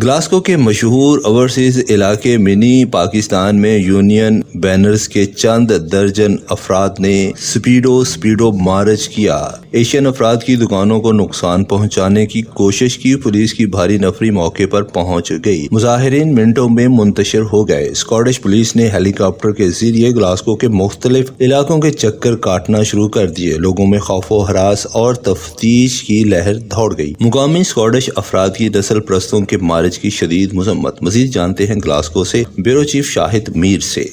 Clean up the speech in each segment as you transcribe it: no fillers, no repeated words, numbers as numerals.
Glasgow کے مشہور overseas علاقے منی پاکستان میں یونین بینرز کے چند درجن افراد نے سپیڈو مارچ کیا۔ ایشین افراد کی دکانوں کو نقصان پہنچانے کی کوشش کی۔ پولیس کی بھاری نفری موقع پر پہنچ گئی۔ مظاہرین منٹوں میں منتشر ہو گئے۔ اسکاٹش پولیس نے ہیلی کاپٹر کے ذریعے گلاسکو کے مختلف علاقوں کے چکر کاٹنا شروع کر دیے۔ لوگوں میں خوف و ہراس اور تفتیش کی لہر دوڑ گئی۔ مقامی اسکاٹش افراد کی نسل پرستوں کے مارچ کی شدید مذمت۔ مزید جانتے ہیں گلاسکو سے بیورو چیف شاہد میر سے۔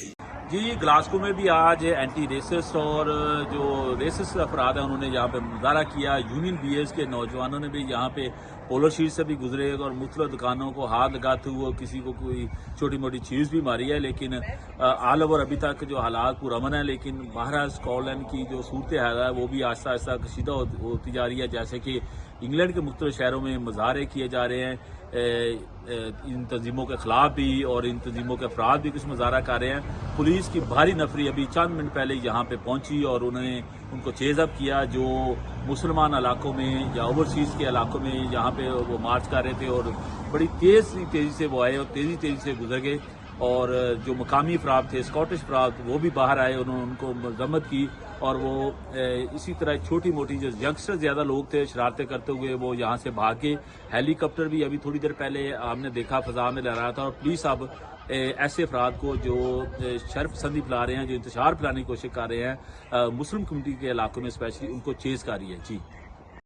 جی، گلاسکو میں بھی آج اینٹی ریسسٹ اور جو ریسسٹ افراد ہیں انہوں نے یہاں پہ مظاہرہ کیا۔ یونین بیئرز کے نوجوانوں نے بھی یہاں پہ پولو شیٹ سے بھی گزرے اور مختلف دکانوں کو ہاتھ لگاتے ہوئے کسی کو کوئی چھوٹی موٹی چیز بھی ماری ہے، لیکن آل اوور ابھی تک جو حالات پرامن ہے، لیکن بہرحال اسکاٹ لینڈ کی جو صورتحال ہے وہ بھی آہستہ آہستہ کشیدہ ہوتی جا رہی ہے، جیسے کہ انگلینڈ کے مختلف شہروں میں مظاہرے کیے جا رہے ہیں ان تنظیموں کے خلاف بھی، اور ان تنظیموں کے افراد بھی کچھ مظاہرہ کر رہے ہیں۔ پولیس کی بھاری نفری ابھی چند منٹ پہلے یہاں پہ پہنچی اور انہوں نے ان کو چیز اپ کیا، جو مسلمان علاقوں میں یا اوورسیز کے علاقوں میں یہاں پہ وہ مارچ کر رہے تھے، اور بڑی تیزی سے وہ آئے اور تیزی سے گزر گئے، اور جو مقامی افراد تھے، اسکاٹش افراد، وہ بھی باہر آئے، انہوں نے ان کو مذمت کی، اور وہ اسی طرح چھوٹی موٹی جو ینگسٹر زیادہ لوگ تھے شرارتیں کرتے ہوئے وہ یہاں سے بھاگ کے ہیلی کاپٹر بھی ابھی تھوڑی دیر پہلے آپ نے دیکھا فضا میں لہرا رہا تھا، اور پولیس اب ایسے افراد کو جو شر پسندی پھیلا رہے ہیں، جو انتشار پھیلانے کی کوشش کر رہے ہیں مسلم کمیونٹی کے علاقوں میں اسپیشلی، ان کو چیز کر رہی ہے۔ جی